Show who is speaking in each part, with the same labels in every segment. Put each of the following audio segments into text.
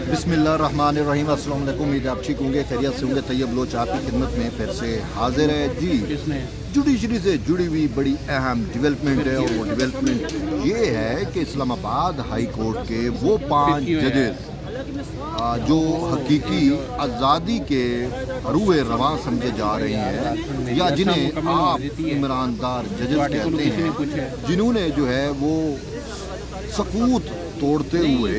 Speaker 1: बिस्मिल्लाहिर्रहमानिर्रहीम। अस्सलाम वालेकुम। उम्मीद है आप ठीक होंगे, खैरियत से होंगे। तैयब लोच आपकी खिदमत में फिर से हाजिर है जी। जुडिशरी से जुड़ी हुई बड़ी अहम डेवलपमेंट है, और वो डेवलपमेंट ये है कि इस्लामाबाद हाई कोर्ट के वो 5 जजेस जो हकीकी आज़ादी के रूए रवां समझे जा रहे हैं, या जिन्हें आप इमरानदार जजेस कहते हैं, जिन्होंने जो है वो सकूत तोड़ते हुए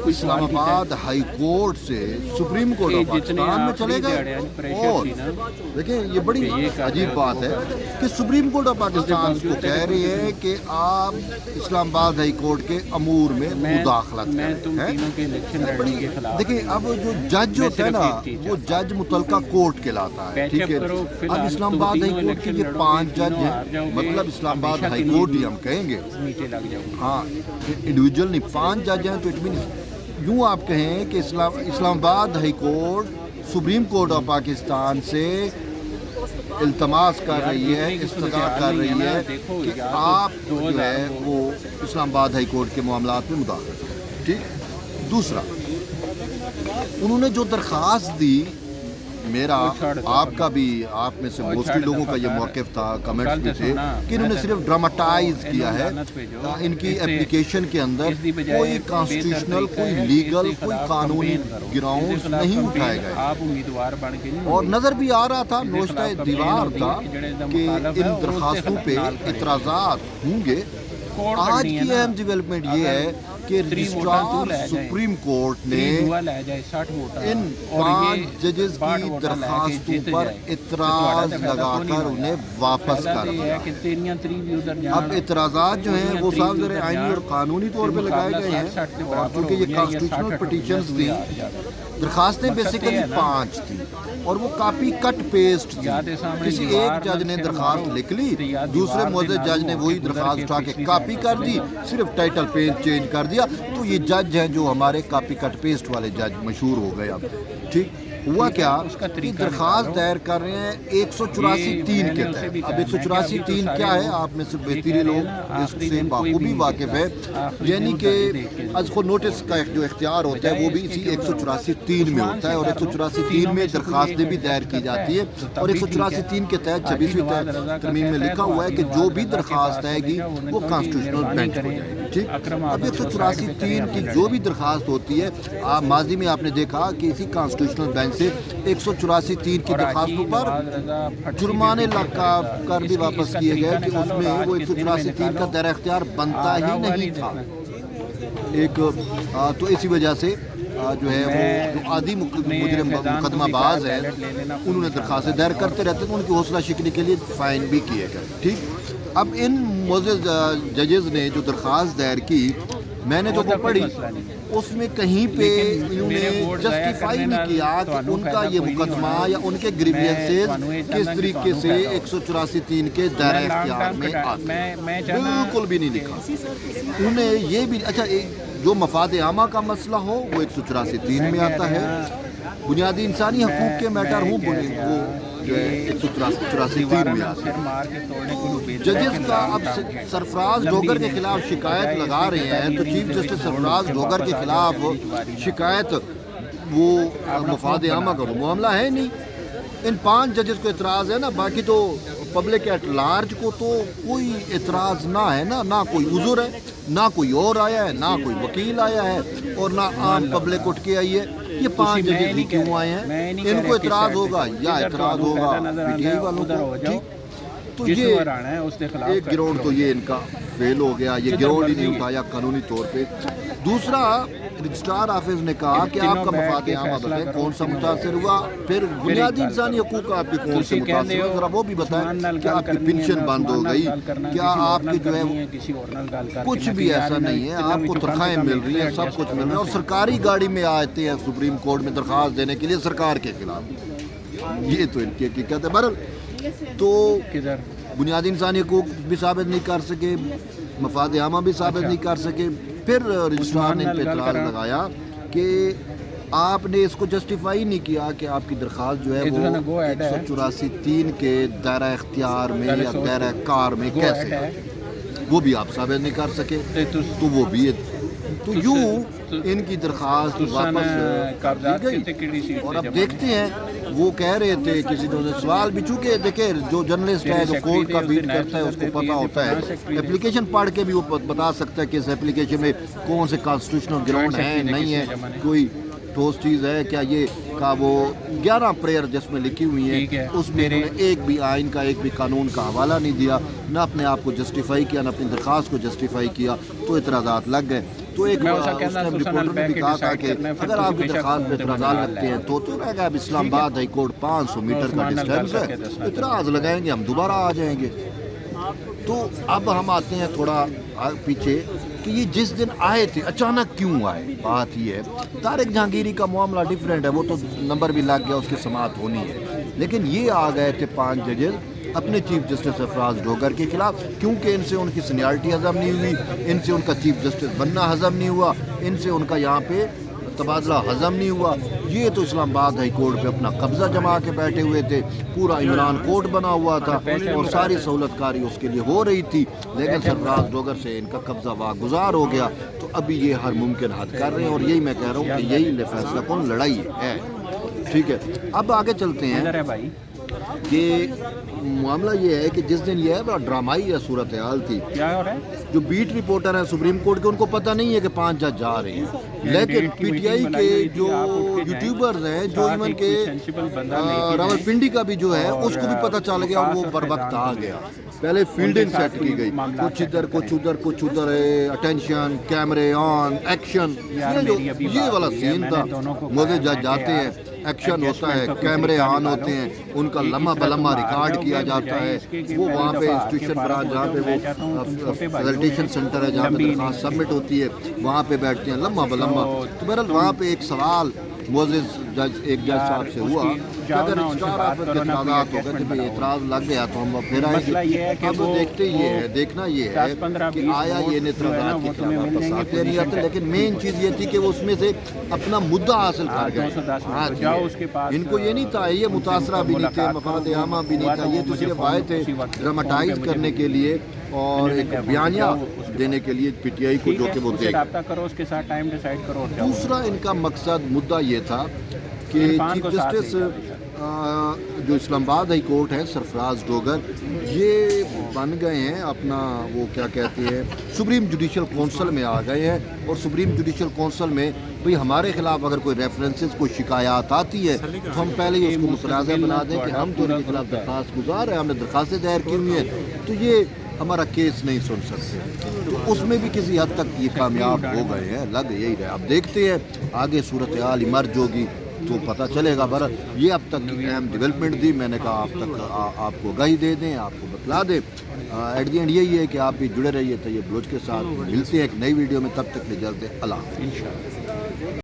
Speaker 1: इस्लामाबाद हाई कोर्ट से सुप्रीम कोर्ट ऑफ पाकिस्तान में चले गए। और देखिए, ये बड़ी अजीब बात है कि सुप्रीम कोर्ट ऑफ पाकिस्तान को कह रही है कि आप इस्लामाबाद हाई कोर्ट के अमूर में मुदाखलत करें। देखिए, अब जो जज होता है ना, वो जज मुतलका कोर्ट कहलाता है, ठीक है। अब इस्लामाबाद हाई कोर्ट के ये 5 जज हैं, मतलब इस्लामाबाद हाई कोर्ट ही हम कहेंगे, हाँ, इंडिविजुअल नहीं, 5 जज हैं। तो इट मीन यूँ आप कहें कि Islamabad high court supreme court of Pakistan से इल्तमास कर रही है, इस्तदा कर रही है कि आप जो है वो इस्लामाबाद हाई कोर्ट के मामलात में मुदाखलत करें, ठीक। दूसरा, उन्होंने जो दरख्वास्त दी, मेरा आपका भी, आप में से मोस्टली लोगों का ये मौक़िफ़ था, कमेंट्स भी थे कि इन्होंने सिर्फ ड्रामाटाइज किया है। इनकी एप्लीकेशन के अंदर कोई कॉन्स्टिट्यूशनल, कोई लीगल, कोई कानूनी ग्राउंड्स नहीं उठाए गए। और नज़र भी आ रहा था, नोश्ता दीवार था कि इन दरख्वास्तों पे इतराज़ात होंगे। आज की अहम डेवलपमेंट ये है कि रजिस्ट्रार सुप्रीम कोर्ट ने इन 5 जजेस की दरखास्तों पर इतराज लगाकर उन्हें वापस कर दिया। अब इतराज़ात जो हैं वो साफ ज़रा आईनी और कानूनी तौर पे लगाए गए हैं, और चूँकि ये कॉन्स्टिट्यूशनल पिटीशंस थी, दरखास्तें बेसिकली 5 थी, और वो कापी कट पेस्ट थी। किसी एक जज ने दरखास्त लिख ली, दूसरे मुअज़्ज़ज़ जज ने वही दरखास्त उठा के कापी कर दी, सिर्फ टाइटल पेज चेंज कर दिया। तो ये जज हैं जो हमारे कापी कट पेस्ट वाले जज मशहूर हो गए अब, ठीक। हुआ क्या कि दरखास्त दायर कर रहे हैं 184(3) के तहत। अब 184(3) क्या है, आप में से बेहतरीन लोग इससे बाखूबी वाकिफ़ है, यानी कि अज़्ख़ुद नोटिस का जो इख्तियार होता है वो भी इसी 184(3) में होता है, और 184(3) में दरखास्तें भी दायर की जाती है। और 184(3) के तहत 26वीं तरमीम में लिखा हुआ है कि जो भी दरखास्त आएगी वो कॉन्स्टिट्यूशनल बेंच हो जाएगी, ठीक। अब 184(3) की जो भी दरखास्त होती है, आप माजी में आपने देखा कि इसी कॉन्स्टिट्यूशनल बेंच से 184(3) की दरखास्तों पर जुर्माने लगा कर भी वापस किए गए कि उसमें वो 184(3) का दायरा इख्तियार बनता ही नहीं था। तो इसी वजह से जो है वो जो आदि मुजरिम मुकदमाबाज है, उन्होंने दरखास्तें दायर करते रहते हैं, उनकी हौसला शिकनी के लिए फ़ाइन भी किए गए, ठीक। अब इन मुअज़्ज़ज़ जजेस ने जो दरखास्त दायर की, मैंने जो वो पढ़ी, उसमें कहीं पे इन्होंने जस्टिफाई नहीं किया कि उनका ये मुकदमा या उनके ग्रीवियंसेस किस तरीके से 184(3) के दायरे इख्तियार में आते हैं, बिल्कुल भी नहीं लिखा। उन्हें ये भी, अच्छा, जो मफाद आमा का मसला हो वो 184(3) में आता है, बुनियादी इंसानी हकूक़ के मैटर हो वो जो है 184(3) में आता है। जजेस का अब सरफराज डोगर के खिलाफ शिकायत लगा रहे हैं, तो चीफ जस्टिस सरफराज डोगर के खिलाफ शिकायत वो मफाद आमा का मामला है नहीं। इन 5 जजेस को एतराज़ है ना, बाकी तो पब्लिक एट लार्ज को तो कोई एतराज़ ना है ना कोई उज़ुर है, ना कोई और आया है, ना कोई वकील आया है, और ना आम पब्लिक उठ के आई है। ये 5 जजेस ही क्यों आए हैं? इनको एतराज़ होगा या एतराज़ होगा पीटीआई वालों को, ठीक। तो ये एक ग्राउंड तो ये इनका फेल हो गया, ये ग्राउंड ही नहीं उठाया कानूनी तौर पे। दूसरा, रजिस्ट्रार ऑफिस ने कहा कि आपका मफाद आमा बताएं कौन सा मुतासर हुआ, फिर बुनियादी इंसानी हकूक़ आपके कौन से मुतासर हुए, ज़रा वो भी बताएं। क्या आपकी पेंशन बंद हो गई, क्या आपकी जो है कुछ भी ऐसा नहीं है, आपको तनख्वाहें मिल रही हैं, सब कुछ मिल रहा है, और सरकारी गाड़ी में आते हैं सुप्रीम कोर्ट में दरख्वास्त देने के लिए सरकार के खिलाफ। ये तो इनकी हकीकत है। बहरहाल, तो बुनियादी इंसानी हकूक़ भी साबित नहीं कर सके, मफाद आमा भी साबित नहीं कर सके। फिर रजिस्ट्रार ने इन पर इतराज़ लगाया कि आपने इसको जस्टिफाई नहीं किया कि आपकी दरख्वास्त जो है वो 184(3) के दायरा इख्तियार में या दायरा कार में कैसे है, वो भी आप साबित नहीं कर सके। तो वो भी तो यूँ ان کی درخواست واپس
Speaker 2: کاغذات
Speaker 1: دی
Speaker 2: کتنے کیڑی سی
Speaker 1: اور اب دیکھتے ہیں وہ کہہ رہے تھے کسی نے سوال بھی، چونکہ دیکھیں جو جرنلسٹ ہے جو کورٹ کا بیٹ کرتا ہے اس کو پتہ ہوتا ہے، اپلیکیشن پڑھ کے بھی وہ بتا سکتا ہے کہ اس اپلیکیشن میں کون سے کانسٹیٹیوشنل گراؤنڈ ہیں نہیں ہے، کوئی ٹھوس چیز ہے کیا، یہ کا وہ 11 پریئر جس میں لکھی ہوئی ہیں اس میں انہوں نے ایک بھی آئین کا ایک بھی قانون کا حوالہ نہیں دیا، نہ اپنے آپ کو جسٹیفائی کیا، نہ اپنی درخواست کو جسٹیفائی کیا، تو اعتراضات لگ گئے۔ تو ایک رپورٹر نے بھی کہا تھا کہ اگر آپ کی درخواست پہ اعتراضات لگتے ہیں تو رہ گا، اب اسلام آباد ہائی کورٹ 500 میٹر کا ڈسٹینس ہے، اعتراض لگائیں گے ہم دوبارہ آ جائیں گے۔ تو اب ہم آتے ہیں تھوڑا پیچھے کہ یہ جس دن آئے تھے اچانک کیوں آئے، بات یہ ہے طارق جہانگیری کا معاملہ ڈیفرنٹ ہے، وہ تو نمبر بھی لگ گیا، اس کی سماعت ہونی ہے، لیکن یہ آ گئے تھے 5 ججز اپنے چیف جسٹس سرفراز ڈوگر کے خلاف، کیونکہ ان سے ان کی سینیارٹی ہضم نہیں ہوئی، ان سے ان کا چیف جسٹس بننا ہضم نہیں ہوا، ان سے ان کا یہاں پہ تبادلہ ہضم نہیں ہوا۔ یہ تو اسلام آباد ہائی کورٹ پہ اپنا قبضہ جما کے بیٹھے ہوئے تھے، پورا عمران کورٹ بنا ہوا تھا اور ساری سہولت کاری اس کے لیے ہو رہی تھی، لیکن سرفراز ڈوگر سے ان کا قبضہ واگزار ہو گیا، تو ابھی یہ ہر ممکن حد کر رہے ہیں، اور یہی میں کہہ رہا ہوں کہ یہی فیصلہ کن لڑائی ہے۔ ٹھیک ہے، اب آگے چلتے ہیں کہ معاملہ یہ ہے کہ جس دن یہ ہے بڑا ڈرامائی صورتحال تھی، جو بیٹ رپورٹر ہیں سپریم کورٹ کے ان کو پتہ نہیں ہے کہ 5 جج جا رہے ہیں، لیکن پی ٹی آئی کے جو یوٹیوبرز ہیں، جو ایون کے راولپنڈی کا بھی جو ہے اس کو بھی پتہ چل گیا اور وہ بر وقت آ گیا۔ پہلے فیلڈنگ سیٹ کی گئی، کچھ ادھر کچھ ادھر کچھ ادھر، اٹینشن، کیمرے آن، ایکشن، یہ والا سین تھا۔ موزے جج جاتے ہیں، ایکشن ہوتا ہے، کیمرے آن ہوتے ہیں، ان کا لمحہ بلمحہ ریکارڈ کیا جاتا ہے، وہ وہاں پہ انسٹیٹیوشن برانچ جہاں پہ وہ فیسلٹیشن سینٹر ہے جہاں پہ درخواست سبمٹ ہوتی ہے وہاں پہ بیٹھتے ہیں لمحہ بلمحہ۔ تو بہرحال وہاں پہ ایک سوال معزز ایک جج صاحب سے ہوا کہ اگر رجسٹرار آفس کے اعتراضات ہو گئے تو بھی اعتراض لگ گیا تو ہم پھر آئیں گے۔ اب دیکھنا یہ ہے کہ آیا یہ اعتراضات کے خلاف واپس آتے ہیں نہیں آتے، لیکن مین چیز یہ تھی کہ وہ اس میں سے اپنا مدعا حاصل کر گئے۔ ہاں جی، ان کو یہ نہیں تھا، یہ متاثرہ بھی نہیں تھے، مفاد عامہ بھی نہیں تھا، یہ تو صرف آئے تھے ڈراماٹائز کرنے کے لیے اور ایک بیانیہ دینے کے لیے پی ٹی آئی کو، جو کہ وہ دے۔ دوسرا ان کا مقصد مدعا یہ تھا کہ چیف جسٹس جو اسلام آباد ہائی کورٹ ہے سرفراز ڈوگر، یہ بن گئے ہیں اپنا وہ کیا کہتے ہیں سپریم جوڈیشل کونسل میں آ گئے ہیں، اور سپریم جوڈیشل کونسل میں بھئی ہمارے خلاف اگر کوئی ریفرنسز کوئی شکایات آتی ہے تو ہم پہلے ہی اس کو متنازع بنا دیں کہ ہم تو ان کے خلاف درخواست گزار ہیں، ہم نے درخواستیں دائر کی ہوئی ہیں، تو یہ ہمارا کیس نہیں سن سکتے۔ تو اس میں بھی کسی حد تک یہ کامیاب ہو گئے ہیں، لگ یہی رہے۔ اب دیکھتے ہیں آگے صورتحال ایمرج ہوگی تو پتہ چلے گا۔ بہرحال یہ اب تک اہم ڈیولپمنٹ دی، میں نے کہا آپ تک آپ کو آگاہی دے دیں، آپ کو بتلا دیں۔ ایٹ دی اینڈ یہی ہے کہ آپ بھی جڑے رہیے طیب بلوچ کے ساتھ، ملتے ہیں ایک نئی ویڈیو میں، تب تک لے جلتے اللہ حافظ۔